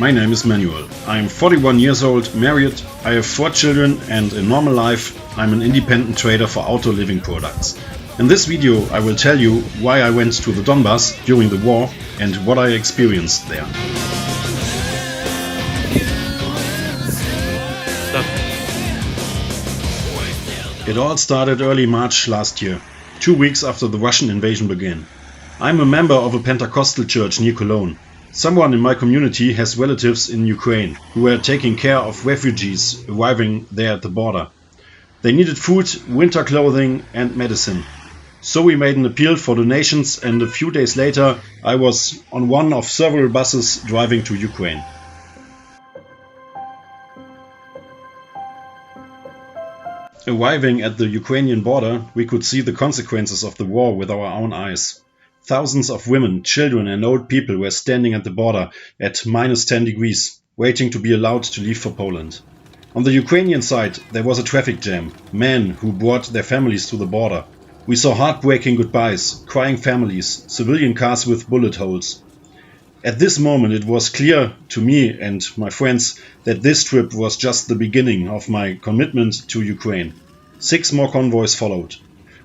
My name is Manuel. I'm 41 years old, married, I have 4 children, and in normal life I'm an independent trader for outdoor living products. In this video I will tell you why I went to the Donbass during the war and what I experienced there. It all started early March last year, 2 weeks after the Russian invasion began. I'm a member of a Pentecostal church near Cologne. Someone in my community has relatives in Ukraine who were taking care of refugees arriving there at the border. They needed food, winter clothing and medicine. So we made an appeal for donations, and a few days later I was on one of several buses driving to Ukraine. Arriving at the Ukrainian border, we could see the consequences of the war with our own eyes. Thousands of women, children and old people were standing at the border at -10 degrees, waiting to be allowed to leave for Poland. On the Ukrainian side, there was a traffic jam, men who brought their families to the border. We saw heartbreaking goodbyes, crying families, civilian cars with bullet holes. At this moment it was clear to me and my friends that this trip was just the beginning of my commitment to Ukraine. 6 more convoys followed.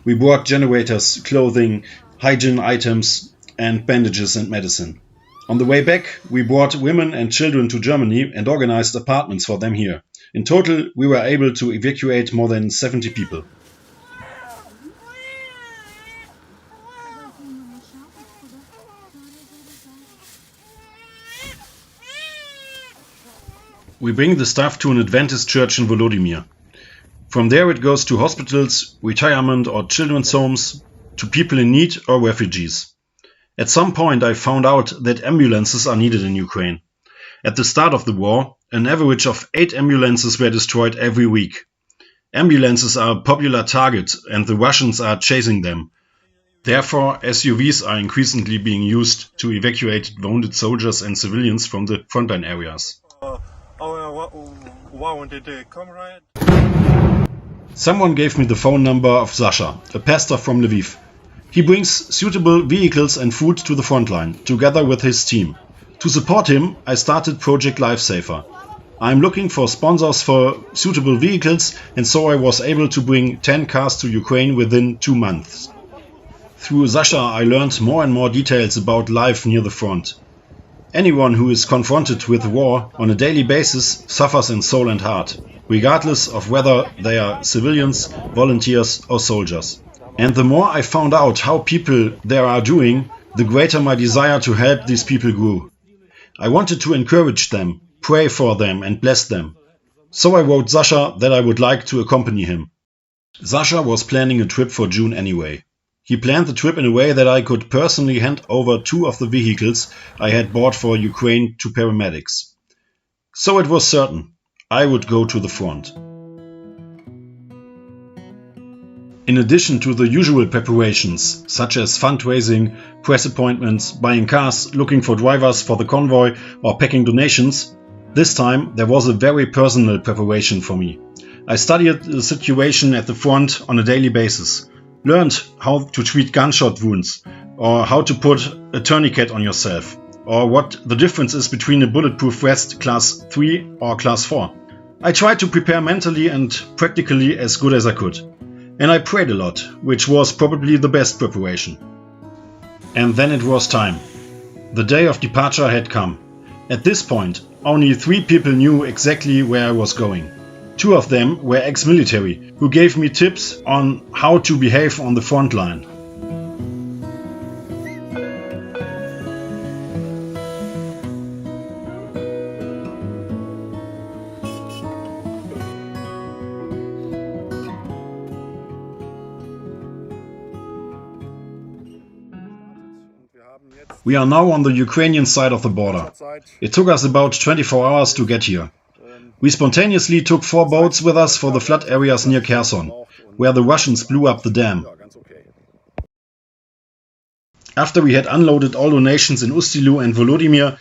We brought generators, clothing, hygiene items and bandages and medicine. On the way back we brought women and children to Germany and organized apartments for them here. In total we were able to evacuate more than 70 people. We bring the stuff to an Adventist church in Volodymyr. From there it goes to hospitals, retirement or children's homes, to people in need or refugees. At some point I found out that ambulances are needed in Ukraine. At the start of the war, an average of 8 ambulances were destroyed every week. Ambulances are a popular target and the Russians are chasing them. Therefore, SUVs are increasingly being used to evacuate wounded soldiers and civilians from the frontline areas. Someone gave me the phone number of Sasha, a pastor from Lviv. He brings suitable vehicles and food to the frontline, together with his team. To support him, I started Project Lifesaver. I'm looking for sponsors for suitable vehicles, and so I was able to bring 10 cars to Ukraine within 2 months. Through Sasha I learned more and more details about life near the front. Anyone who is confronted with war on a daily basis suffers in soul and heart, regardless of whether they are civilians, volunteers or soldiers. And the more I found out how people there are doing, the greater my desire to help these people grew. I wanted to encourage them, pray for them and bless them. So I wrote Sasha that I would like to accompany him. Sasha was planning a trip for June anyway. He planned the trip in a way that I could personally hand over 2 of the vehicles I had bought for Ukraine to paramedics. So it was certain I would go to the front. In addition to the usual preparations, such as fundraising, press appointments, buying cars, looking for drivers for the convoy or packing donations, this time there was a very personal preparation for me. I studied the situation at the front on a daily basis. Learned how to treat gunshot wounds, or how to put a tourniquet on yourself, or what the difference is between a bulletproof vest class 3 or class 4. I tried to prepare mentally and practically as good as I could. And I prayed a lot, which was probably the best preparation. And then it was time. The day of departure had come. At this point, only 3 people knew exactly where I was going. 2 of them were ex-military, who gave me tips on how to behave on the front line. We are now on the Ukrainian side of the border. It took us about 24 hours to get here. We spontaneously took 4 boats with us for the flood areas near Kherson, where the Russians blew up the dam. After we had unloaded all donations in Ustilu and Volodymyr,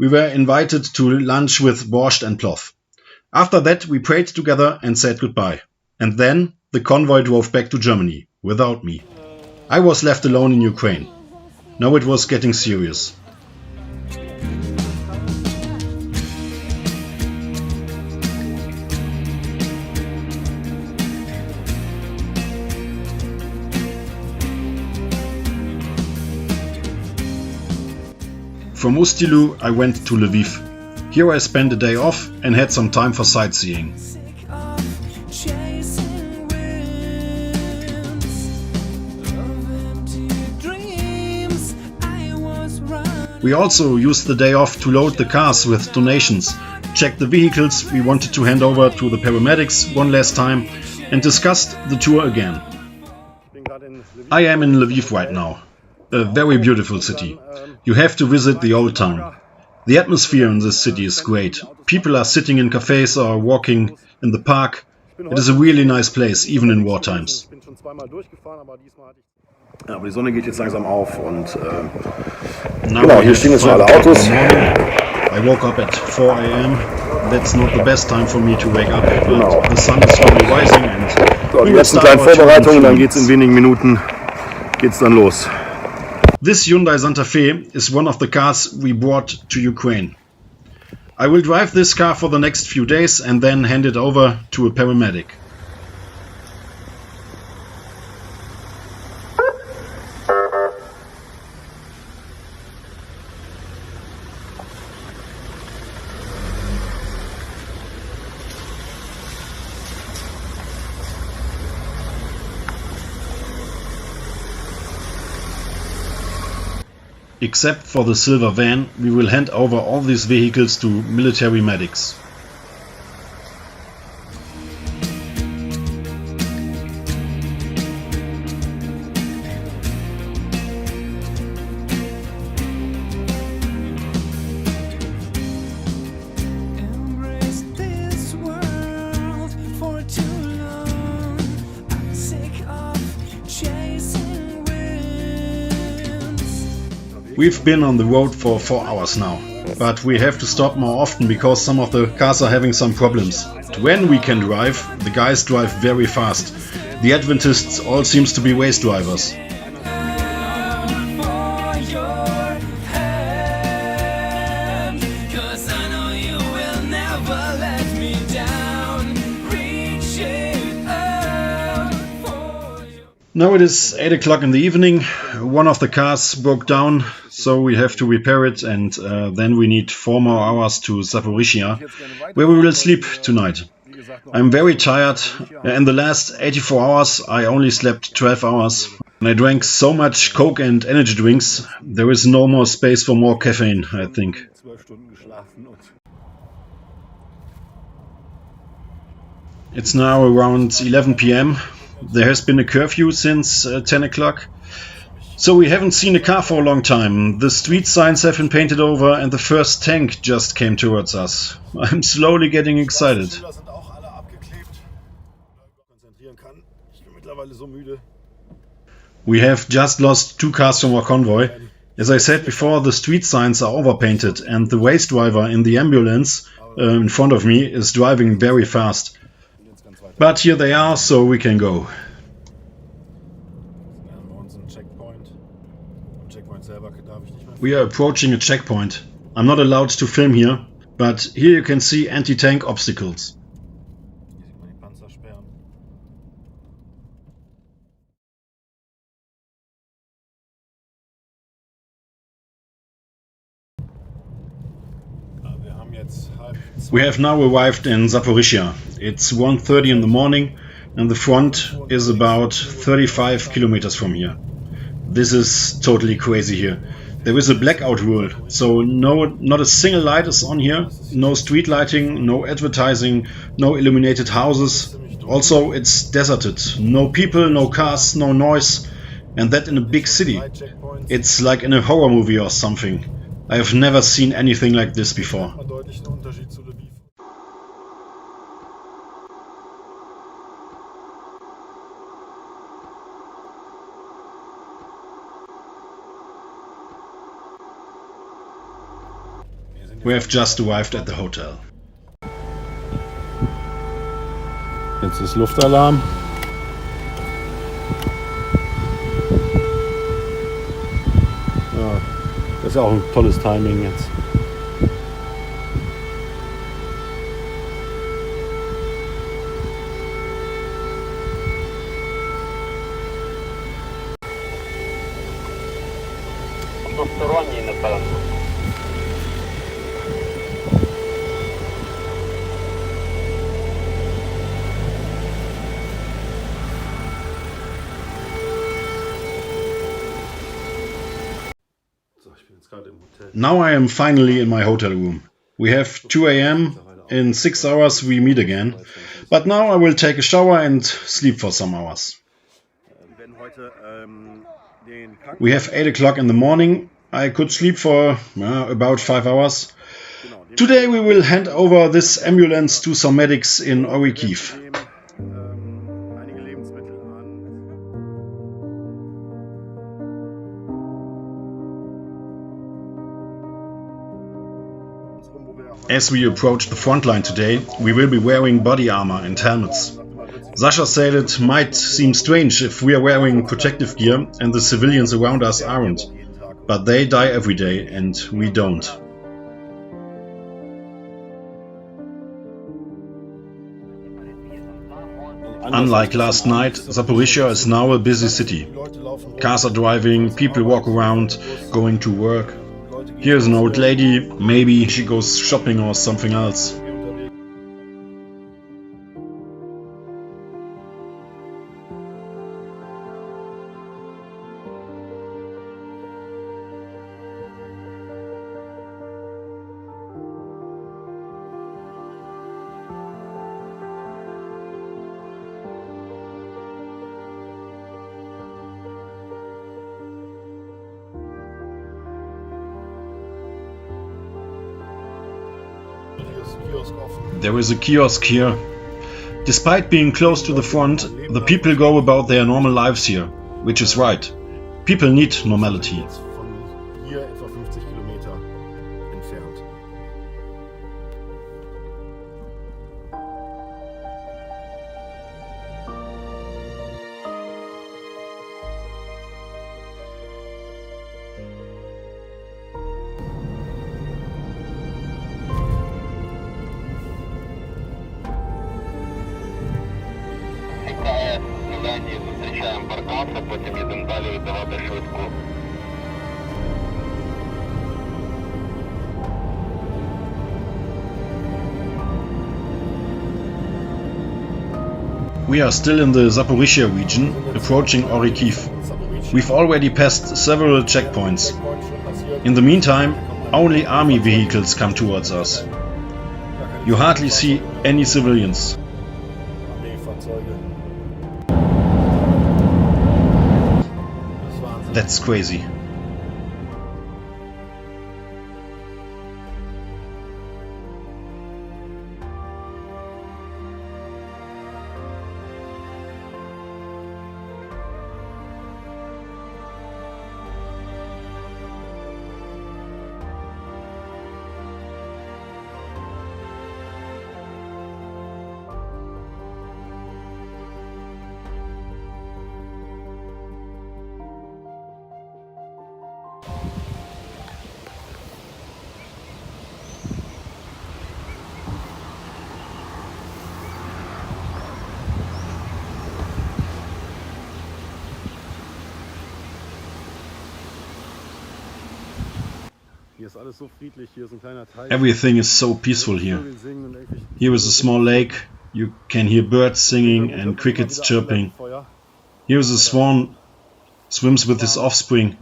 we were invited to lunch with borscht and plov. After that we prayed together and said goodbye. And then the convoy drove back to Germany, without me. I was left alone in Ukraine. Now it was getting serious. From Ustilu I went to Lviv. Here I spent a day off and had some time for sightseeing. We also used the day off to load the cars with donations, check the vehicles we wanted to hand over to the paramedics one last time, and discussed the tour again. I am in Lviv right now. A very beautiful city. You have to visit the old town. The atmosphere in this city is great. People are sitting in cafes or walking in the park. It is a really nice place, even in war times. Ja, aber die Sonne geht jetzt langsam auf und Genau, hier stehen jetzt schon alle Autos. I woke up at 4 a.m. That's not the best time for me to wake up, but the sun is slowly rising and So, die letzten kleinen Vorbereitungen, dann geht's in wenigen Minuten dann los. This Hyundai Santa Fe is one of the cars we brought to Ukraine. I will drive this car for the next few days and then hand it over to a paramedic. Except for the silver van, we will hand over all these vehicles to military medics. We've been on the road for 4 hours now, but we have to stop more often because some of the cars are having some problems. When we can drive, the guys drive very fast. The Adventists all seems to be race drivers. Now it is 8 o'clock in the evening. One of the cars broke down, so we have to repair it, and then we need 4 more hours to Zaporizhia, where we will sleep tonight. I'm very tired. In the last 84 hours I only slept 12 hours. And I drank so much Coke and energy drinks, there is no more space for more caffeine, I think. It's now around 11 p.m. There has been a curfew since 10 o'clock. So we haven't seen a car for a long time. The street signs have been painted over and the first tank just came towards us. I'm slowly getting excited. We have just lost 2 cars from our convoy. As I said before, the street signs are overpainted and the race driver in the ambulance in front of me is driving very fast. But here they are, so we can go. We are approaching a checkpoint. I'm not allowed to film here, but here you can see anti-tank obstacles. We have now arrived in Zaporizhia. It's 1:30 in the morning and the front is about 35 kilometers from here. This is totally crazy here. There is a blackout rule, so not a single light is on here, no street lighting, no advertising, no illuminated houses. Also, it's deserted. No people, no cars, no noise, and that in a big city. It's like in a horror movie or something. I have never seen anything like this before. We have just arrived at the hotel. Jetzt ist Luftalarm. Ja, das ist auch ein tolles Timing jetzt. Односторонній, напевно. Now I am finally in my hotel room. We have 2 a.m. In 6 hours we meet again. But now I will take a shower and sleep for some hours. We have 8 o'clock in the morning. I could sleep for about 5 hours. Today we will hand over this ambulance to some medics in Orikhiv. As we approach the front line today, we will be wearing body armor and helmets. Sasha said it might seem strange if we are wearing protective gear and the civilians around us aren't, but they die every day and we don't. Unlike last night, Zaporizhzhia is now a busy city. Cars are driving, people walk around, going to work. Here's an old lady, maybe she goes shopping or something else. There is a kiosk here. Despite being close to the front, the people go about their normal lives here, which is right. People need normality. Зустрічаємо парканса, потім їдемо далі віддавати швидку. We are still in the Zaporizhzhia region, approaching Orikhiv. We've already passed several checkpoints. In the meantime, only army vehicles come towards us. You hardly see any civilians. That's crazy. Everything is so peaceful here. Here is a small lake, you can hear birds singing and crickets chirping. Here is a swan, swims with his offspring.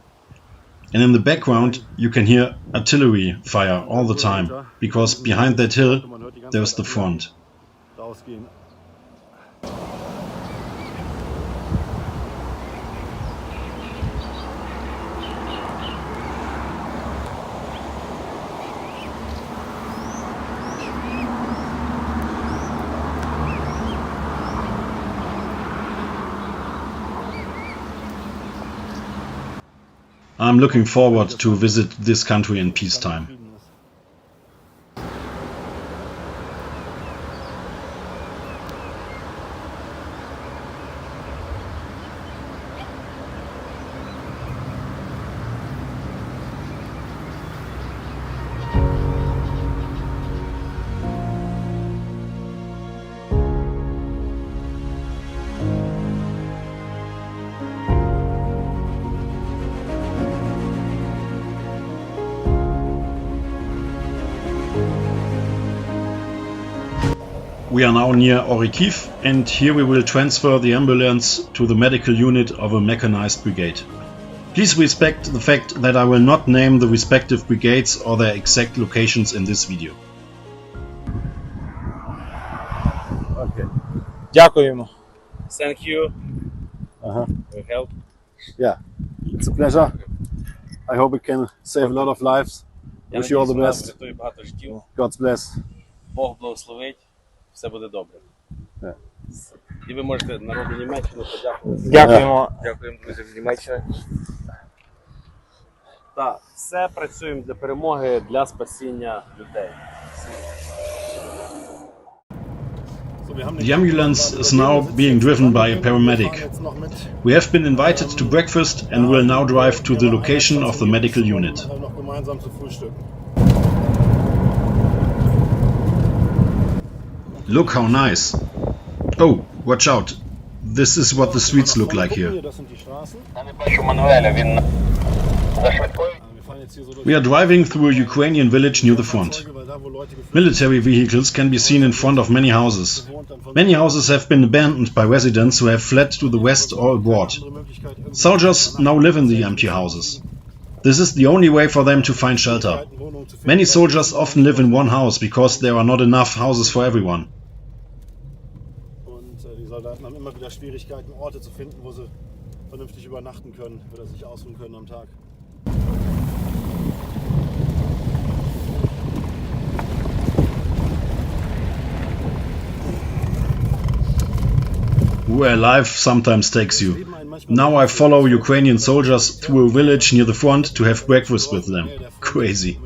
And in the background you can hear artillery fire all the time, because behind that hill there's the front. I'm looking forward to visit this country in peacetime. We are now near Orikhiv, and here we will transfer the ambulance to the medical unit of a mechanized brigade. Please respect the fact that I will not name the respective brigades or their exact locations in this video. Okay. Дякуємо. Thank you. Uh-huh. For help. Yeah, it's a pleasure. I hope it can save a lot of lives. Wish you all the best. Врятує багато життів. God's bless. Бог благословить. Все буде добре. Yeah. І ви можете народу Німеччини подякувати. Дякуємо. Дякуємо друзям з Німеччини. Так, все працюємо для перемоги, для спасіння людей. The ambulance is now being driven by a paramedic. We have been invited to breakfast and will now drive to the location of the medical unit. Look how nice! Oh, watch out! This is what the streets look like here. Я не бачу Мануеля, він за швидкою. We are driving through a Ukrainian village near the front. Military vehicles can be seen in front of many houses. Many houses have been abandoned by residents who have fled to the west or abroad. Soldiers now live in the empty houses. This is the only way for them to find shelter. Many soldiers often live in one house because there are not enough houses for everyone. Und die Soldaten haben immer wieder Schwierigkeiten, Orte zu finden, wo sie vernünftig übernachten können oder sich ausruhen können am Tag. Where life sometimes takes you. Now I follow Ukrainian soldiers through a village near the front to have breakfast with them. Crazy.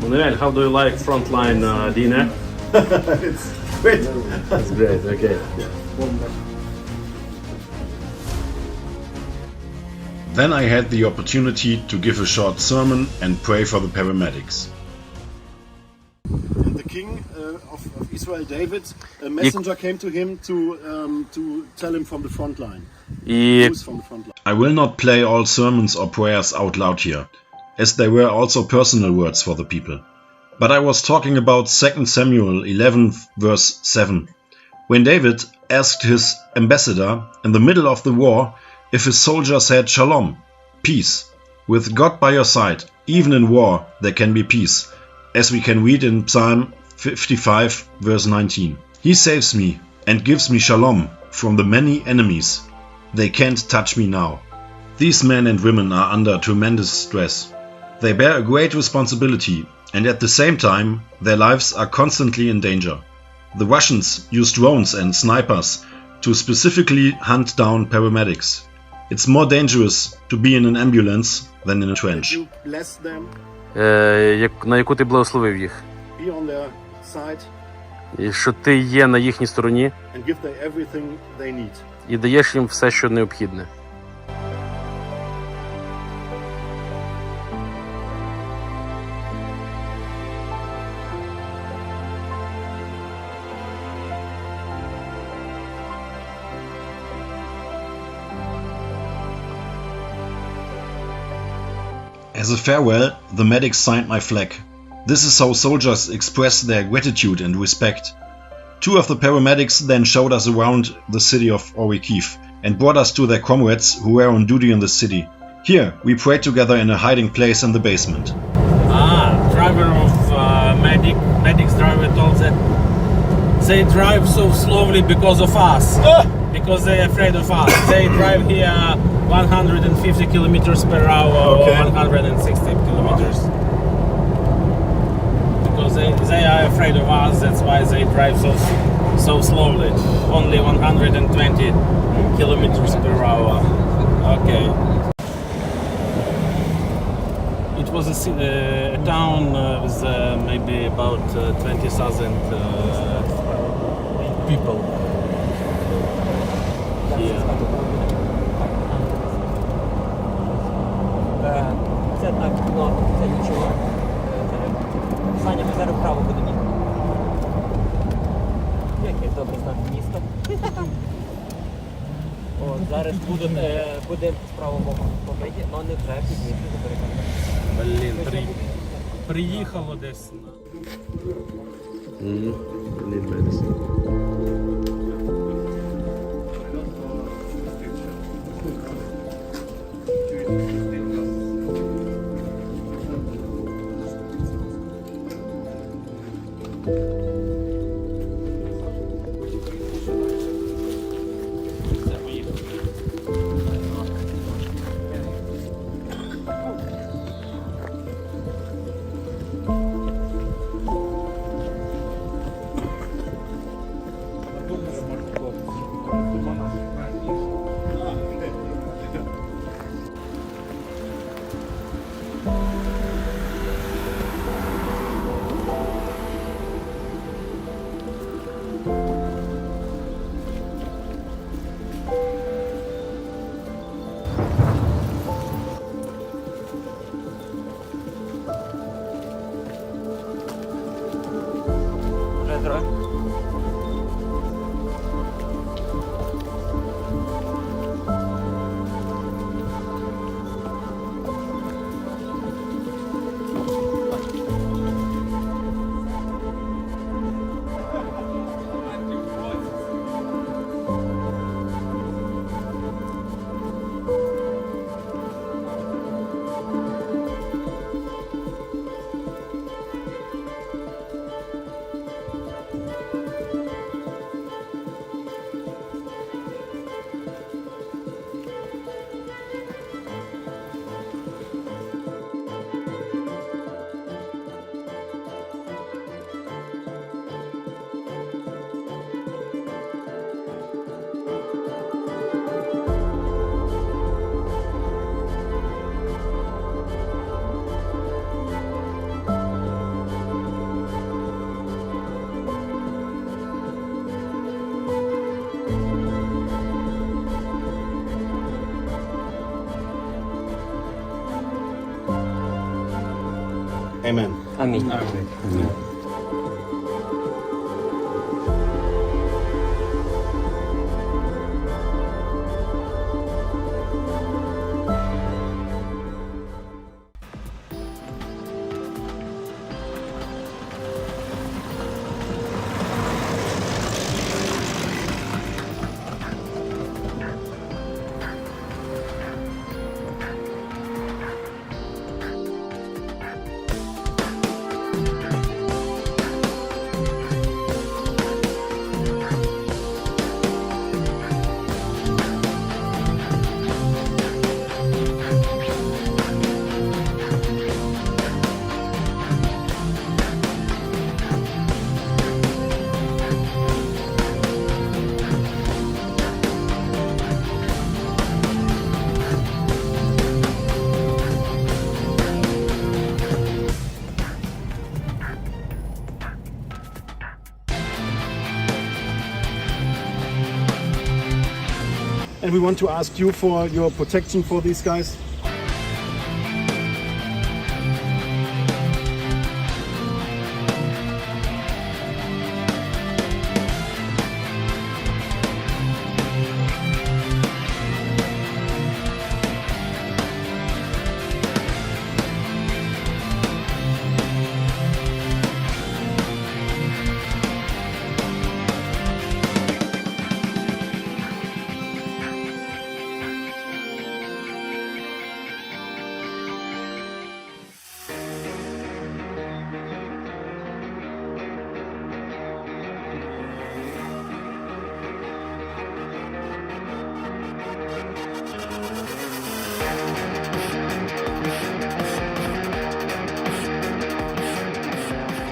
Manuel, how do you like frontline dinner? It's great. That's great, okay. Then I had the opportunity to give a short sermon and pray for the paramedics. The king of Israel, David, a messenger came to him to tell him from the front line. News from the front line. I will not play all sermons or prayers out loud here, as they were also personal words for the people. But I was talking about 2 Samuel 11 verse 7, when David asked his ambassador in the middle of the war if his soldier said Shalom, peace. With God by your side, even in war, there can be peace, as we can read in Psalm 55 verse 19. He saves me and gives me Shalom from the many enemies. They can't touch me now. These men and women are under tremendous stress. They bear a great responsibility, and at the same time, their lives are constantly in danger. The Russians use drones and snipers to specifically hunt down paramedics. It's more dangerous to be in an ambulance than in a trench. You bless them, На яку ти благословив їх? be on their side, І що ти є на їхній стороні and give them everything they need. і даєш їм все, що необхідне. As a farewell, the medics signed my flag. This is how soldiers express their gratitude and respect. Two of the paramedics then showed us around the city of Orikhiv and brought us to their comrades who were on duty in the city. Here, we prayed together in a hiding place in the basement. Driver of medics driver told that they drive so slowly because of us. Because they're afraid of us. They drive here 150 kilometers per hour or 160 kilometers. Because they are afraid of us, that's why they drive so slowly. Only 120 kilometers per hour. Okay. It was a town with maybe about 20,000 people here. Це так, ну, це нічого. Саня, ми зараз вправо будемо їхати. Яке добре знати місто. О, зараз будемо з правого боку побиті, але не треба підніти до переконання. Блін, приїхало десь. Need medicine. Amen. Амінь. And we want to ask you for your protection for these guys.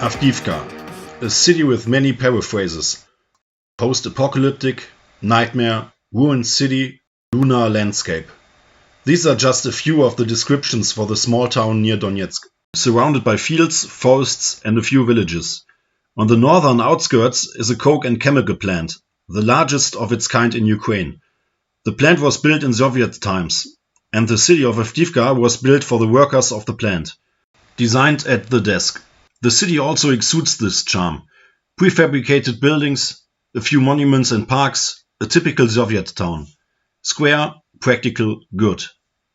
Avdiivka, a city with many paraphrases. Post-apocalyptic, nightmare, ruined city, lunar landscape. These are just a few of the descriptions for the small town near Donetsk, surrounded by fields, forests and a few villages. On the northern outskirts is a coke and chemical plant, the largest of its kind in Ukraine. The plant was built in Soviet times, and the city of Avdiivka was built for the workers of the plant. Designed at the desk. The city also exudes this charm. Prefabricated buildings, a few monuments and parks, a typical Soviet town. Square, practical, good.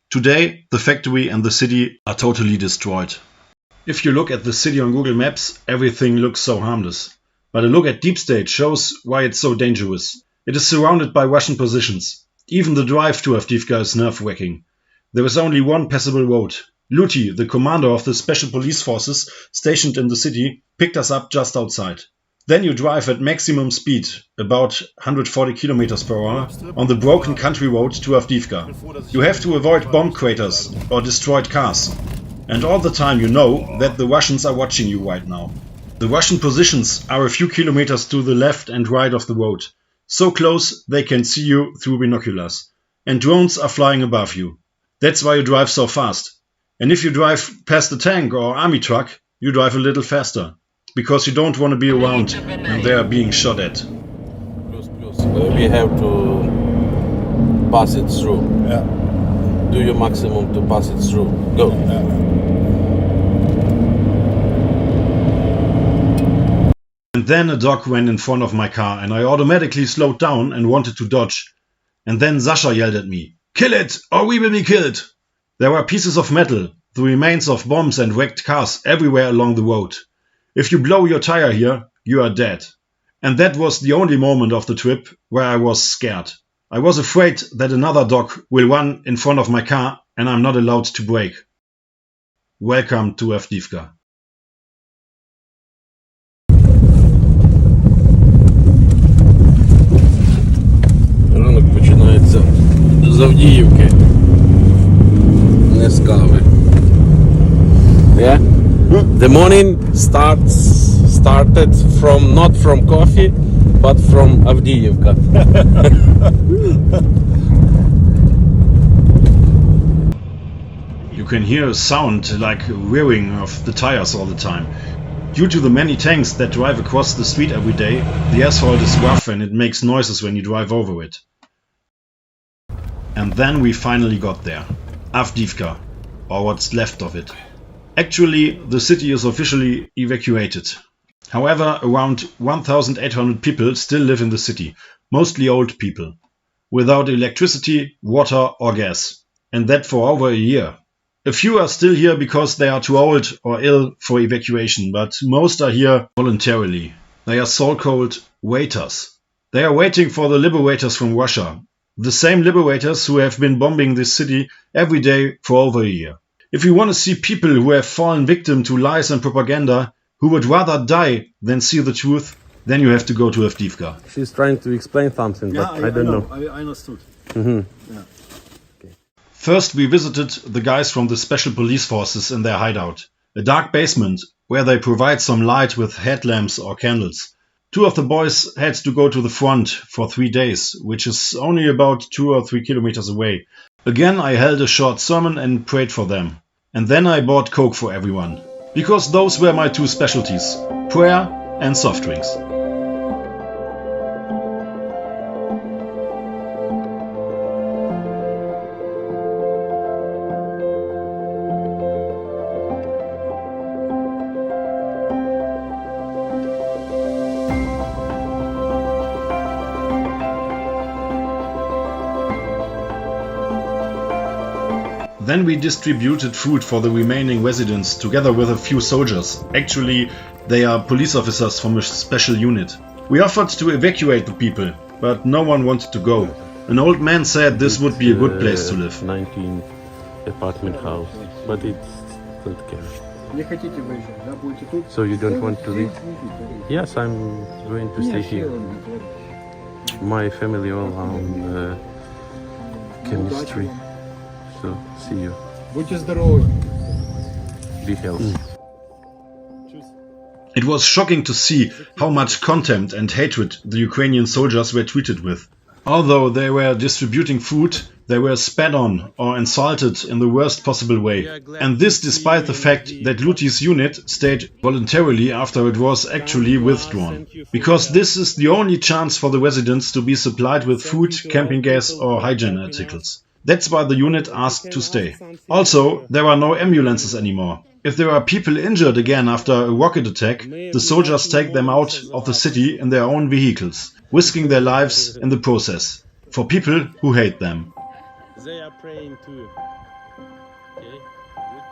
Today, the factory and the city are totally destroyed. If you look at the city on Google Maps, everything looks so harmless. But a look at Deep State shows why it's so dangerous. It is surrounded by Russian positions. Even the drive to Avdiivka is nerve-wracking. There is only one passable road. Luty, the commander of the special police forces stationed in the city, picked us up just outside. Then you drive at maximum speed, about 140 km per hour, on the broken country road to Avdiivka. You have to avoid bomb craters or destroyed cars. And all the time you know that the Russians are watching you right now. The Russian positions are a few kilometers to the left and right of the road. So close they can see you through binoculars. And drones are flying above you. That's why you drive so fast. And if you drive past a tank or army truck, you drive a little faster. Because you don't want to be around when they are being shot at. We have to pass it through. Yeah. Do your maximum to pass it through. Go. And then a dog ran in front of my car and I automatically slowed down and wanted to dodge. And then Sasha yelled at me, "Kill it or we will be killed!" There were pieces of metal, the remains of bombs and wrecked cars everywhere along the road. If you blow your tire here, you are dead. And that was the only moment of the trip where I was scared. I was afraid that another dog will run in front of my car and I'm not allowed to brake. Welcome to Avdiivka. Ранок починається з Авдіївки, не з кави. Yeah? The morning started from not from coffee, but from Avdiivka. You can hear a sound like whirring of the tires all the time. Due to the many tanks that drive across the street every day, the asphalt is rough and it makes noises when you drive over it. And then we finally got there. Avdiivka, or what's left of it. Actually, the city is officially evacuated. However, around 1,800 people still live in the city, mostly old people, without electricity, water or gas, and that for over a year. A few are still here because they are too old or ill for evacuation, but most are here voluntarily. They are so-called waiters. They are waiting for the liberators from Russia, the same liberators who have been bombing this city every day for over a year. If you want to see people who have fallen victim to lies and propaganda, who would rather die than see the truth, then you have to go to Avdiivka. She's trying to explain something, but I don't know. I understood. First, we visited the guys from the special police forces in their hideout, a dark basement where they provide some light with headlamps or candles. Two of the boys had to go to the front for 3 days, which is only about 2 or 3 kilometers away. Again, I held a short sermon and prayed for them. And then I bought Coke for everyone. Because those were my two specialties, prayer and soft drinks. Then we distributed food for the remaining residents together with a few soldiers. Actually, they are police officers from a special unit. We offered to evacuate the people, but no one wanted to go. An old man said this would be a good place to live. 19 apartment house, but it's don't care. So you don't want to leave? Yes, I'm going to stay here. My family all on chemistry. So, see you. Be healthy. It was shocking to see how much contempt and hatred the Ukrainian soldiers were treated with. Although they were distributing food, they were spat on or insulted in the worst possible way. And this despite the fact that Luti's unit stayed voluntarily after it was actually withdrawn. Because this is the only chance for the residents to be supplied with food, camping gas or hygiene articles. That's why the unit asked to stay. Also, there are no ambulances anymore. If there are people injured again after a rocket attack, the soldiers take them out of the city in their own vehicles, risking their lives in the process, for people who hate them. They are praying too. Okay, good.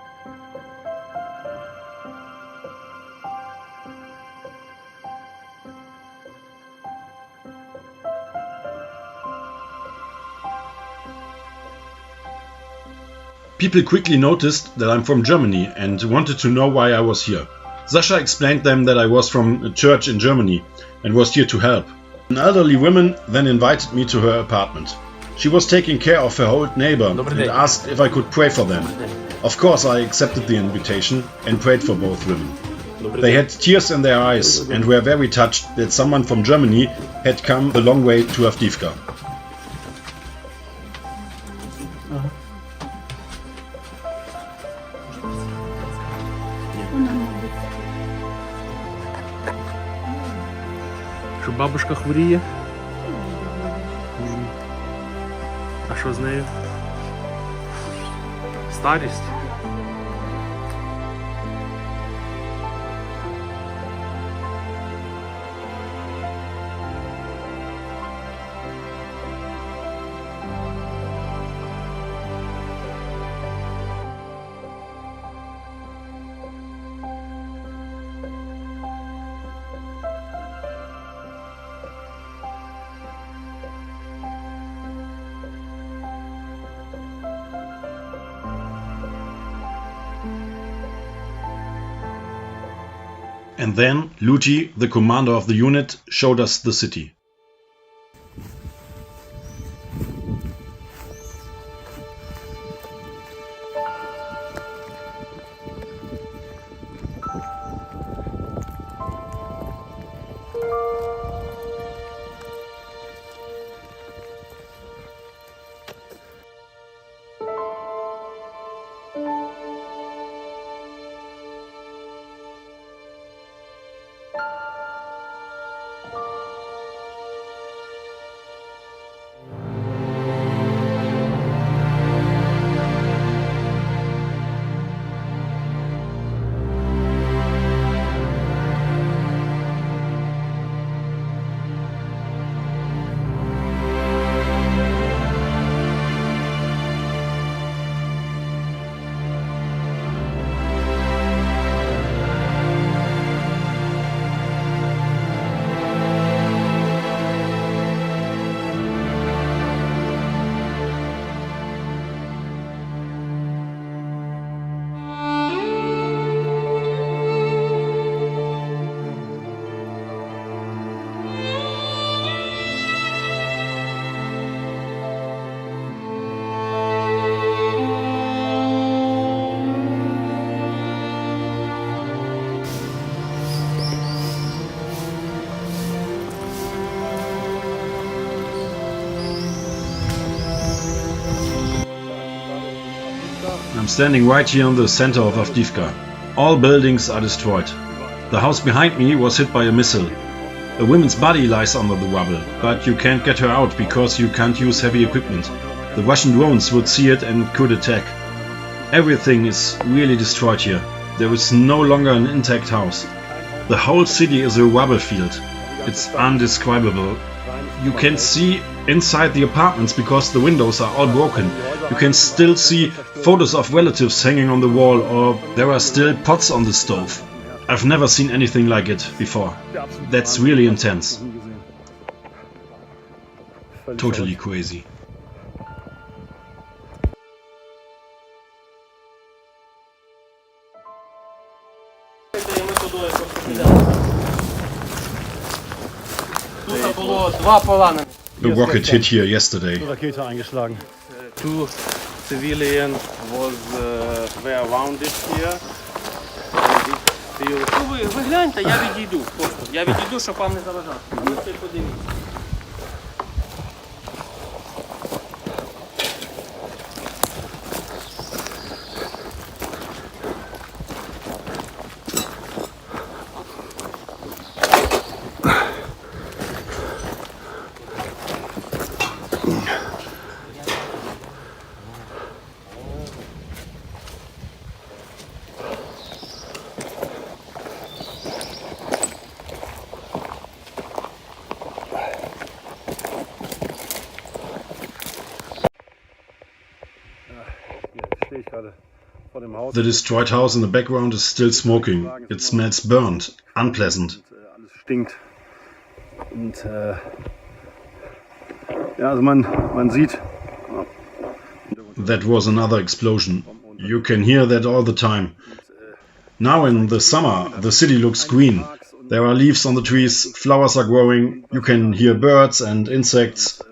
People quickly noticed that I'm from Germany and wanted to know why I was here. Sasha explained them that I was from a church in Germany and was here to help. An elderly woman then invited me to her apartment. She was taking care of her old neighbor and asked if I could pray for them. Of course, I accepted the invitation and prayed for both women. They had tears in their eyes and were very touched that someone from Germany had come a long way to Avdiivka. Що бабушка хворіє? А що з нею? Старість? And then Luti, the commander of the unit, showed us the city. I'm standing right here in the center of Avdiivka. All buildings are destroyed. The house behind me was hit by a missile. A woman's body lies under the rubble, but you can't get her out because you can't use heavy equipment. The Russian drones would see it and could attack. Everything is really destroyed here. There is no longer an intact house. The whole city is a rubble field. It's undescribable. You can see inside the apartments because the windows are all broken. You can still see photos of relatives hanging on the wall, or there are still pots on the stove. I've never seen anything like it before. That's really intense. Totally crazy. A rocket hit here yesterday. Rakete eingeschlagen. Two civilians were wounded here. Ви гляньте, я відійду просто. Я відійду, щоб вам не заважати. Ви це подивіться. The destroyed house in the background is still smoking. It smells burnt, unpleasant. Alles stinkt. Und ja, also man sieht. That was another explosion. You can hear that all the time. Now in the summer, the city looks green. There are leaves on the trees, flowers are growing, you can hear birds and insects.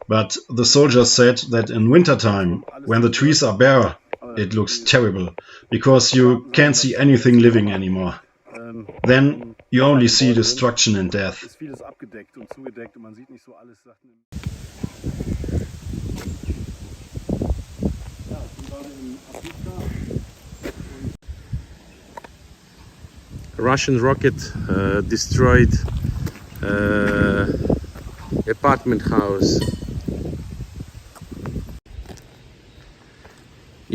But the soldiers said that in wintertime, when the trees are bare, it looks terrible, because you can't see anything living anymore. Then you only see destruction and death. Ist vieles abgedeckt und zugedeckt und man sieht nicht so alles Sachen. Russian rocket destroyed apartment house.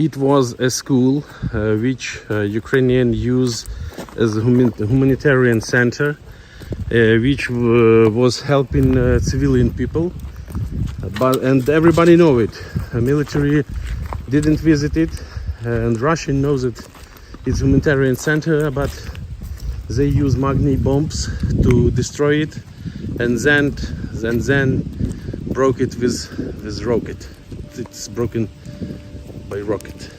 It was a school which Ukrainian use as a humanitarian center, which was helping civilian people. And everybody know it. The military didn't visit it, and Russian knows it. It's a humanitarian center, but they use magnet bombs to destroy it, and then broke it with rocket. It's broken by rocket.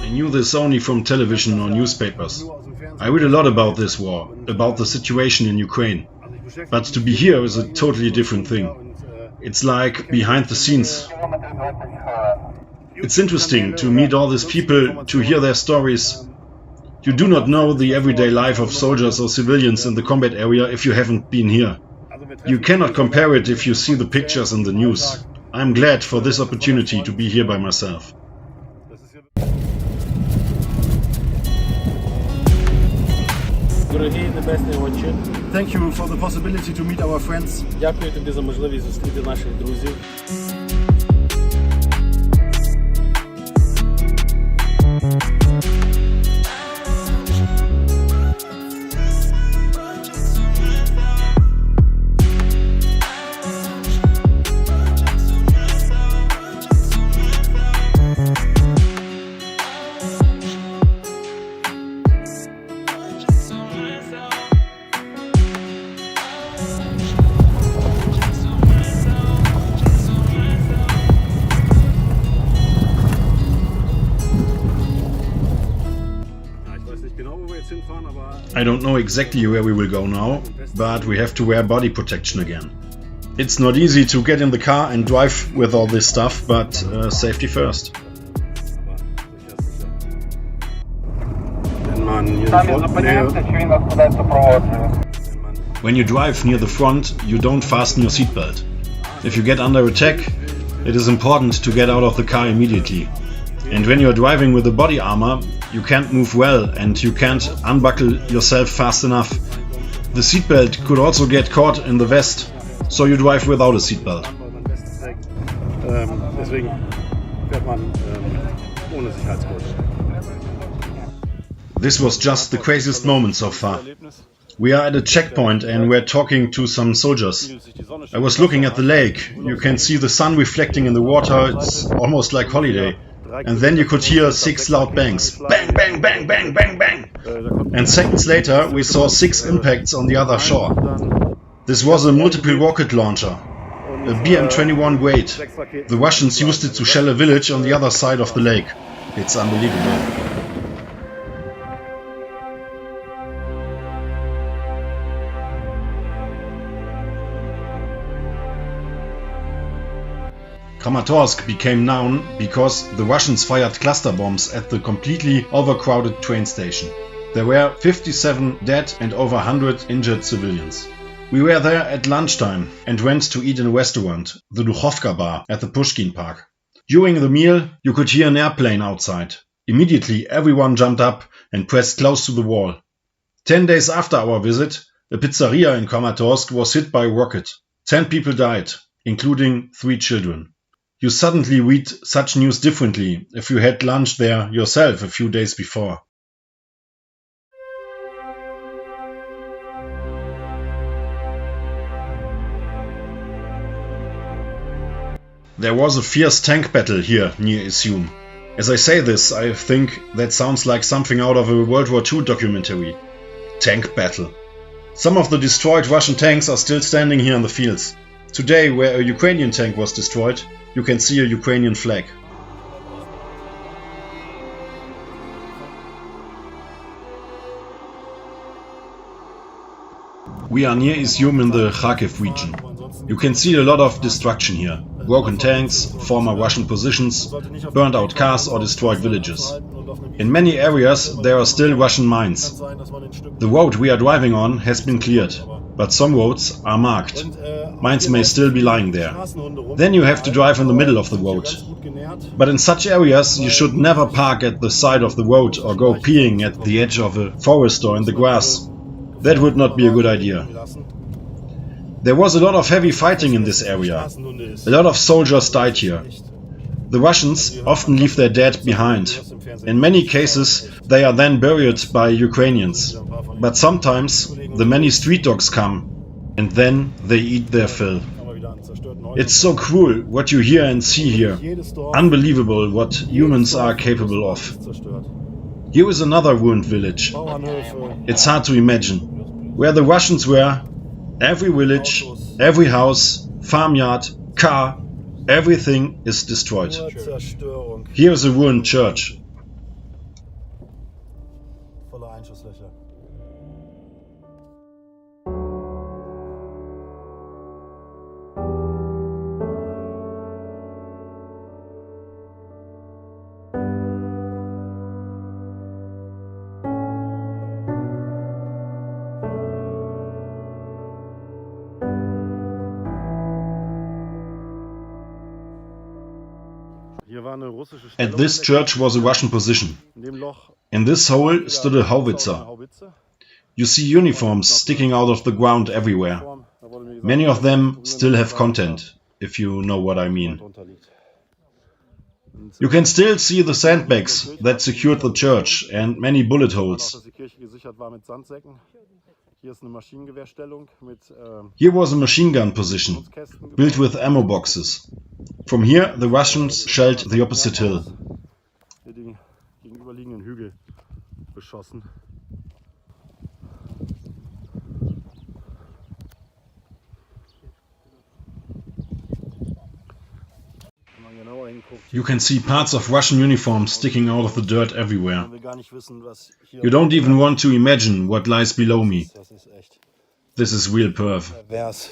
I knew this only from television or newspapers. I read a lot about this war, about the situation in Ukraine. But to be here is a totally different thing. It's like behind the scenes. It's interesting to meet all these people, to hear their stories. You do not know the everyday life of soldiers or civilians in the combat area if you haven't been here. You cannot compare it if you see the pictures in the news. I'm glad for this opportunity to be here by myself. Дорогі небесні Отче, Thank you for the possibility to meet our friends. дякую тобі за можливість зустріти наших друзів. I don't know exactly where we will go now, but we have to wear body protection again. It's not easy to get in the car and drive with all this stuff, but safety first. When you drive near the front, you don't fasten your seatbelt. If you get under attack, it is important to get out of the car immediately. And when you're driving with the body armor, you can't move well and you can't unbuckle yourself fast enough. The seatbelt could also get caught in the vest, so you drive without a seatbelt. Deswegen fährt man ohne Sicherheitsgurt. This was just the craziest moment so far. We are at a checkpoint and we're talking to some soldiers. I was looking at the lake. You can see the sun reflecting in the water. It's almost like holiday. And then you could hear 6 loud bangs. Bang, bang, bang, bang, bang, bang. And seconds later we saw 6 impacts on the other shore. This was a multiple rocket launcher, a BM-21 grade. The Russians used it to shell a village on the other side of the lake. It's unbelievable. Kramatorsk became known because the Russians fired cluster bombs at the completely overcrowded train station. There were 57 dead and over 100 injured civilians. We were there at lunchtime and went to eat in a restaurant, the Dukhovka bar at the Pushkin Park. During the meal, you could hear an airplane outside. Immediately everyone jumped up and pressed close to the wall. 10 days after our visit, a pizzeria in Kramatorsk was hit by a rocket. 10 people died, including 3 children. You suddenly read such news differently if you had lunch there yourself a few days before. There was a fierce tank battle here near Izum. As I say this, I think that sounds like something out of a World War II documentary. Tank battle. Some of the destroyed Russian tanks are still standing here in the fields. Today, where a Ukrainian tank was destroyed, you can see a Ukrainian flag. We are near Izum in the Kharkiv region. You can see a lot of destruction here. Broken tanks, former Russian positions, burned out cars or destroyed villages. In many areas there are still Russian mines. The road we are driving on has been cleared, but some roads are marked. Mines may still be lying there. Then you have to drive in the middle of the road. But in such areas you should never park at the side of the road or go peeing at the edge of a forest or in the grass. That would not be a good idea. There was a lot of heavy fighting in this area. A lot of soldiers died here. The Russians often leave their dead behind. In many cases they are then buried by Ukrainians. But sometimes the many street dogs come and then they eat their fill. It's so cruel what you hear and see here. Unbelievable what humans are capable of. Here is another ruined village. It's hard to imagine. Where the Russians were, every village, every house, farmyard, car, everything is destroyed. Here is a ruined church. At this church was a Russian position. In this hole stood a howitzer. You see uniforms sticking out of the ground everywhere. Many of them still have content, if you know what I mean. You can still see the sandbags that secured the church and many bullet holes. Here was a machine gun position, built with ammo boxes. From here the Russians shelled the opposite hill. You can see parts of Russian uniforms sticking out of the dirt everywhere. Man will gar nicht wissen, was hier You don't even want to imagine what lies below me. Das ist echt This is real perv. pervers.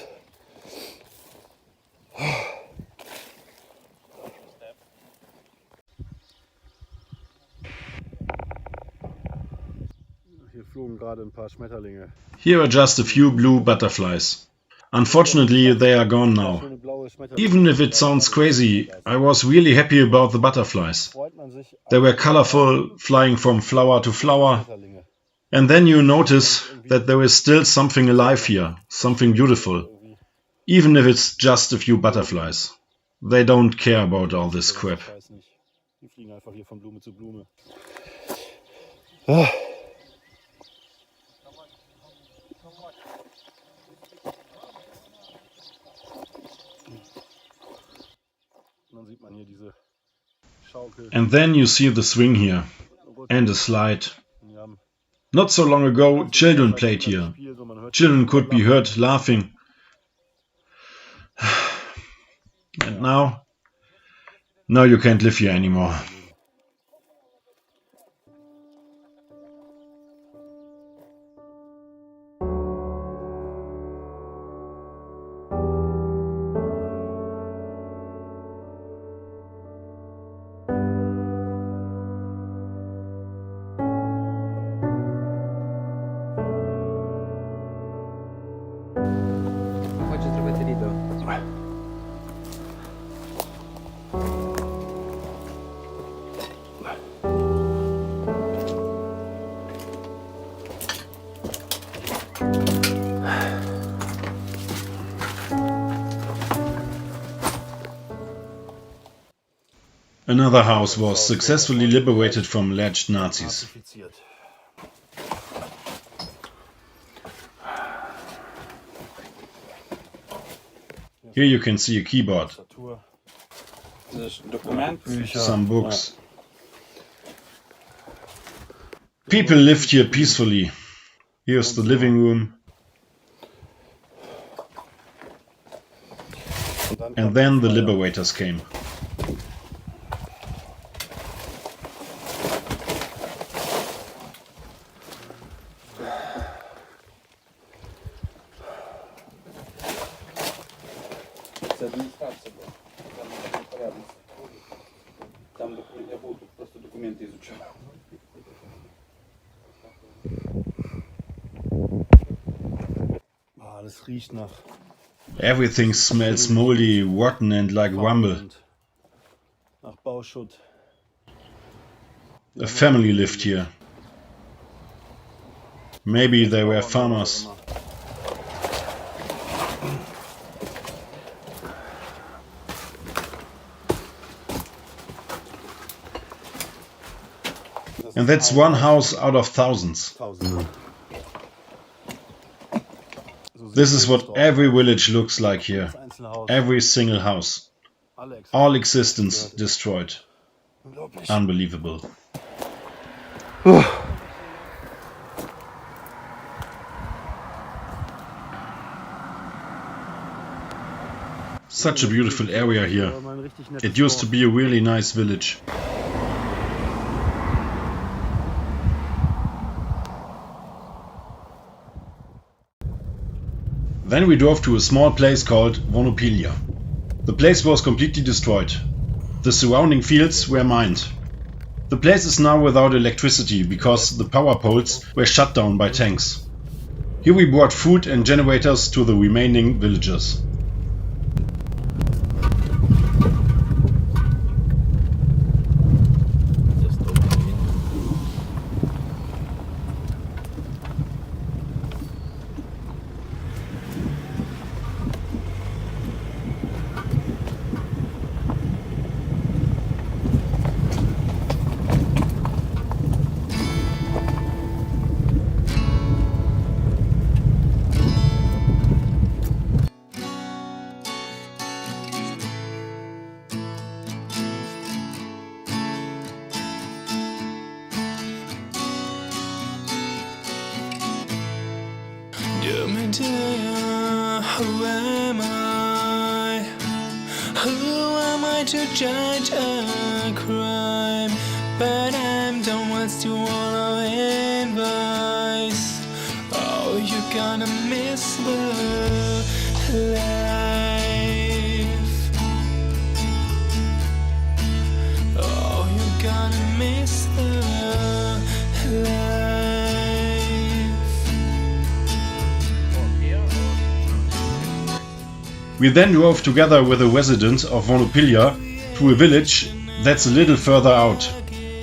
Hier flogen gerade ein paar Schmetterlinge. Here are just a few blue butterflies. Unfortunately, they are gone now. Schöne blaue Schmetterlinge. Even if it sounds crazy, I was really happy about the butterflies. Freut man sich They were colorful, flying from flower to flower. Schmetterlinge. And then you notice that there is still something alive here, something beautiful. Even if it's just a few butterflies. They don't care about all this crap. Ich weiß nicht. Die fliegen einfach hier von Blume zu Blume. Und dann sieht man hier diese Schaukel. And then you see the swing here. And a slide. Wir haben Not so long ago, children played here. Spiel, so man hört Children could be heard laughing. And now you can't live here anymore. Хочу зробити відео. Another house was successfully liberated from alleged Nazis. fiziert. Here you can see a keyboard, Tastatur. some books. People lived here peacefully. Here's the living room. And then the liberators came. Це адміністрація була. Там не порядність. Там я був, тут просто документи изучав. Das riecht nach Everything smells moldy, rotten and like rumble. und nach Bauschutt. A family lived here. Maybe they were farmers. And that's one house out of thousands. Tausende. This is what every village looks like here. Das einzelne Haus. Every single house. Alex. All existence destroyed. Unglaublich. Unbelievable. Such a beautiful area here. Aber mal ein richtig nettes It used to Dorf. be a really nice village. Then we drove to a small place called Vonopilia. The place was completely destroyed. The surrounding fields were mined. The place is now without electricity because the power poles were shut down by tanks. Here we brought food and generators to the remaining villagers. Who am I? Who am I try to judge a crime, but I'm the ones to wallow in vice. Oh, you're gonna miss the life. Oh, you're gonna miss the life. We then drove together with a resident of Monopilia to a village that's a little further out.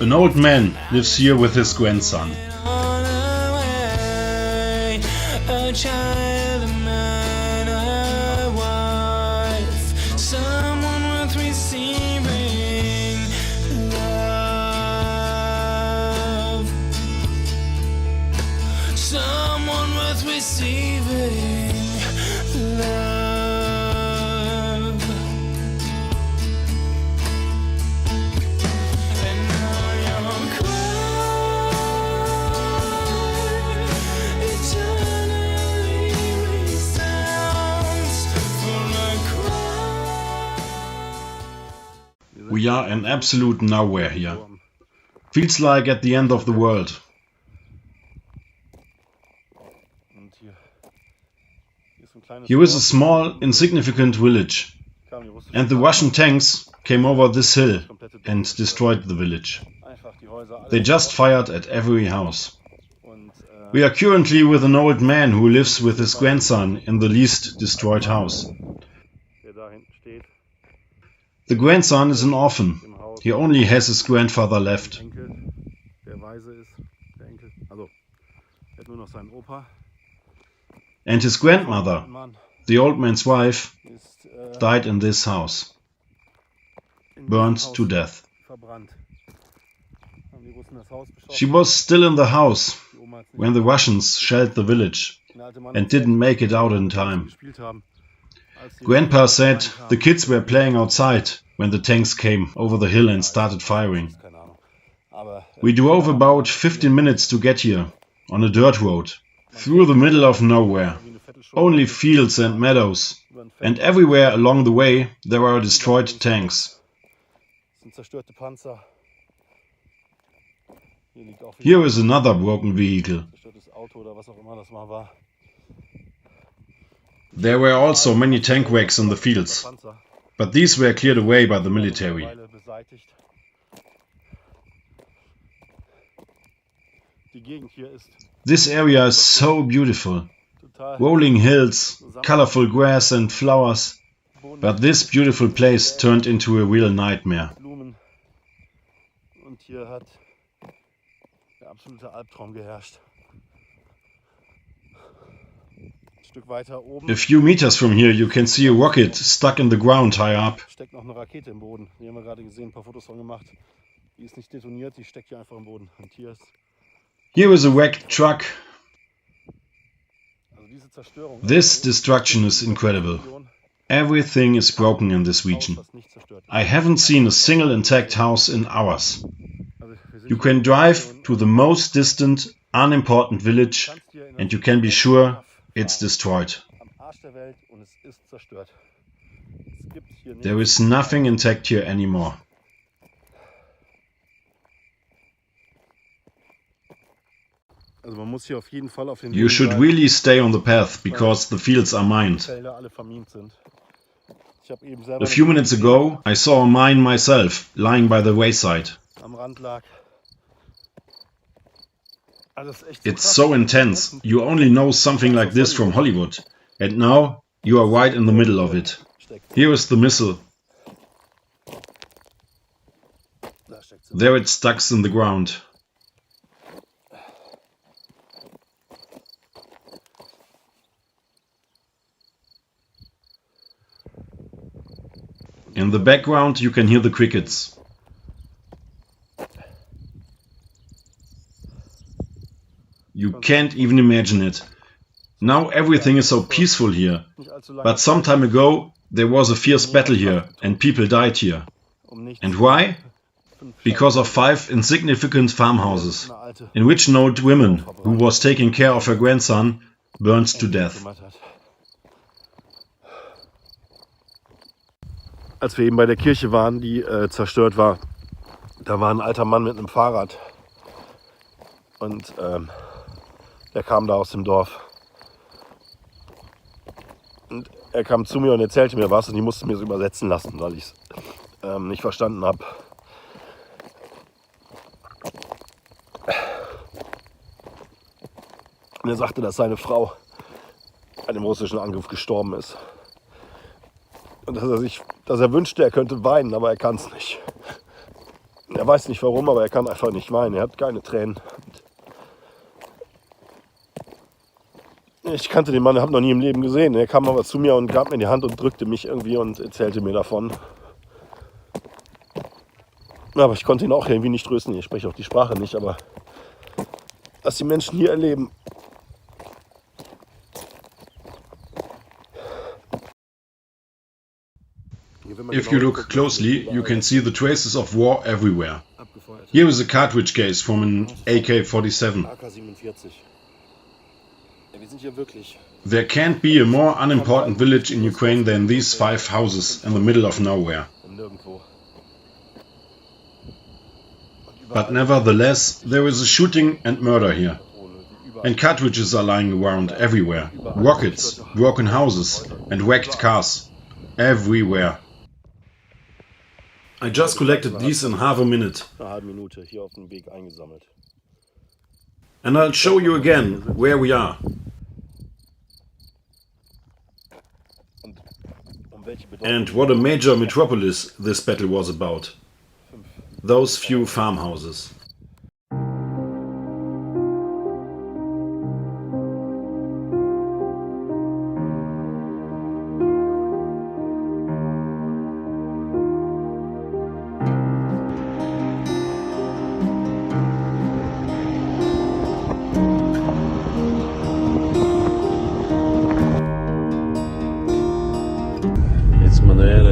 An old man lives here with his grandson. On a way, a child, a man, a wife, someone worth receiving love, someone worth receiving love. And now you're crying, eternally resounds for a cry. We are in absolute nowhere here. Feels like at the end of the world. Here is a small, insignificant village. And the Russian tanks came over this hill and destroyed the village. They just fired at every house. We are currently with an old man who lives with his grandson in the least destroyed house. The grandson is an orphan. He only has his grandfather left. And his grandmother, the old man's wife, died in this house, burned to death. She was still in the house when the Russians shelled the village and didn't make it out in time. Grandpa said the kids were playing outside when the tanks came over the hill and started firing. We drove about 15 minutes to get here, on a dirt road, through the middle of nowhere. Only fields and meadows, and everywhere along the way there are destroyed tanks. Here is another broken vehicle. There were also many tank wrecks in the fields, but these were cleared away by the military. This area is so beautiful. Rolling hills, colorful grass and flowers. But this beautiful place turned into a real nightmare. A few meters from here you can see a rocket stuck in the ground high up. Here is a wrecked truck. This destruction is incredible. Everything is broken in this region. I haven't seen a single intact house in hours. You can drive to the most distant, unimportant village and you can be sure it's destroyed. There is nothing intact here anymore. You should really stay on the path because the fields are mined. A few minutes ago I saw a mine myself lying by the wayside. It's so intense. You only know something like this from Hollywood. And now you are right in the middle of it. Here is the missile. There it stucks in the ground. In the background you can hear the crickets. You can't even imagine it. Now everything is so peaceful here. But some time ago there was a fierce battle here and people died here. And why? Because of 5 insignificant farmhouses, in which an old woman, who was taking care of her grandson, burned to death. als wir eben bei der Kirche waren, die zerstört war, da war ein alter Mann mit einem Fahrrad. Und der kam da aus dem Dorf. Und er kam zu mir und erzählte mir was und ich musste mir es übersetzen lassen, weil ich es nicht verstanden habe. Und er sagte, dass seine Frau bei dem russischen Angriff gestorben ist. Und dass er wünschte, er könnte weinen, aber er kann es nicht. Er weiß nicht warum, aber er kann einfach nicht weinen. Er hat keine Tränen. Ich kannte den Mann, habe noch nie im Leben gesehen. Er kam aber zu mir und gab mir die Hand und drückte mich irgendwie und erzählte mir davon. Aber ich konnte ihn auch irgendwie nicht trösten. Ich spreche auch die Sprache nicht, aber was die Menschen hier erleben. If you look closely, you can see the traces of war everywhere. Here is a cartridge case from an AK-47. There can't be a more unimportant village in Ukraine than these 5 houses in the middle of nowhere. But nevertheless, there is a shooting and murder here. And cartridges are lying around everywhere. Rockets, broken houses and wrecked cars. Everywhere. I just collected these in half a minute. And I'll show you again where we are. And what a major metropolis this battle was about. Those few farmhouses.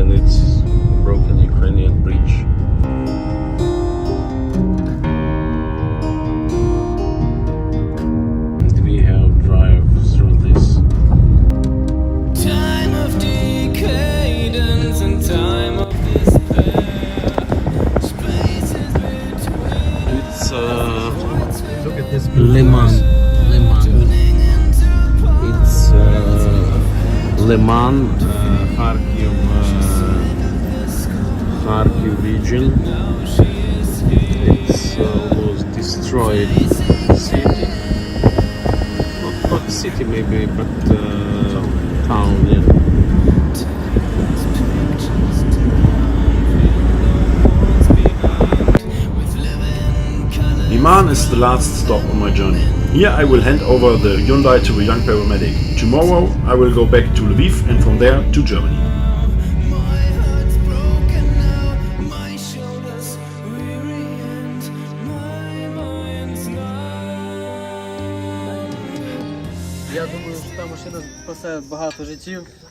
And it's broken Ukrainian bridge. And we have drive through this. Time of decadence and time of despair. Spaces between. It's Liman. It's Liman, Kharkiv region. It's was destroyed city. Not city maybe, but town. Yeah. Liman is the last stop on my journey. Here I will hand over the Hyundai to a young paramedic. Tomorrow I will go back to Lviv and from there to Germany.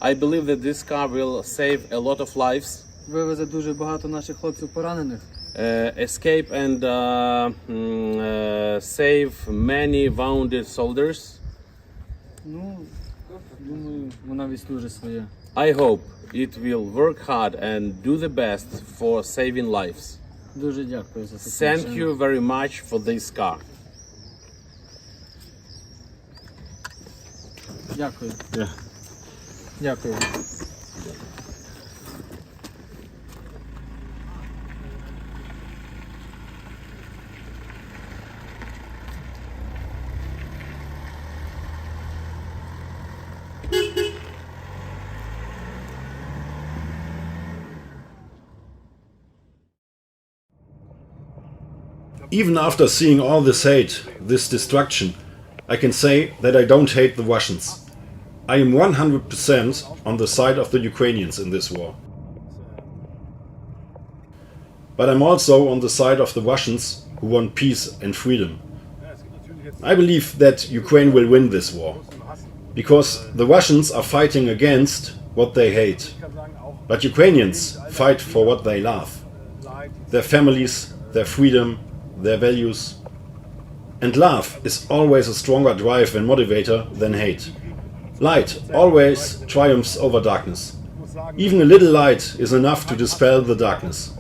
I believe that this car will save a lot of lives. Вивезе дуже багато наших хлопців поранених. Escape and save many wounded soldiers. Ну, думаю, вона відслужить своє. I hope it will work hard and do the best for saving lives. Дуже дякую за це. Thank you very much for this car. Дякую. Yeah. Дякую. Even after seeing all this hate, this destruction, I can say that I don't hate the Russians. I am 100% on the side of the Ukrainians in this war. But I'm also on the side of the Russians who want peace and freedom. I believe that Ukraine will win this war, because the Russians are fighting against what they hate. But Ukrainians fight for what they love. Their families, their freedom, their values. And love is always a stronger drive and motivator than hate. Light always triumphs over darkness. Even a little light is enough to dispel the darkness.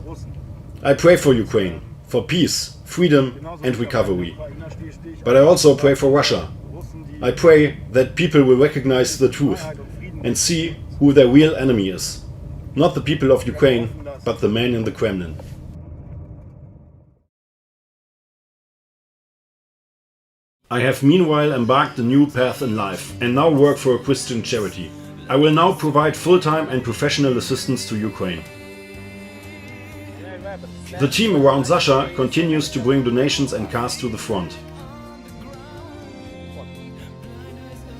I pray for Ukraine, for peace, freedom and recovery. But I also pray for Russia. I pray that people will recognize the truth and see who their real enemy is. Not the people of Ukraine, but the man in the Kremlin. I have meanwhile embarked a new path in life and now work for a Christian charity. I will now provide full-time and professional assistance to Ukraine. The team around Sasha continues to bring donations and cars to the front.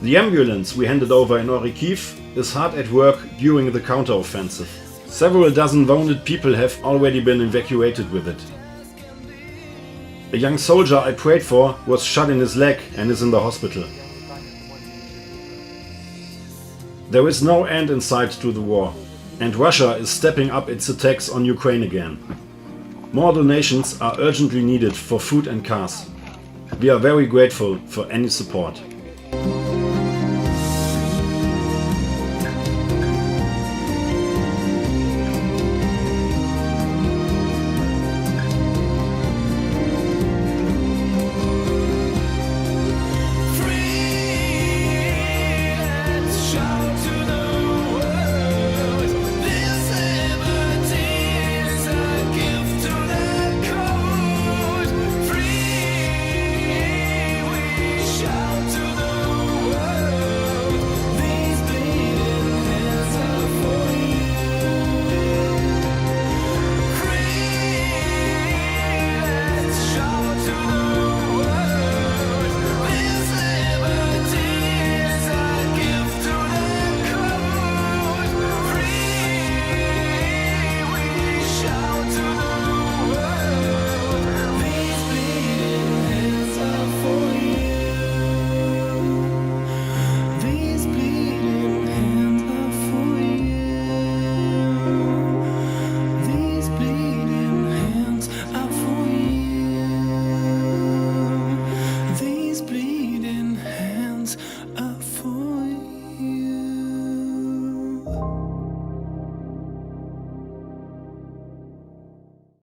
The ambulance we handed over in Orikhiv is hard at work during the counter-offensive. Several dozen wounded people have already been evacuated with it. A young soldier I prayed for was shot in his leg and is in the hospital. There is no end in sight to the war, and Russia is stepping up its attacks on Ukraine again. More donations are urgently needed for food and cars. We are very grateful for any support.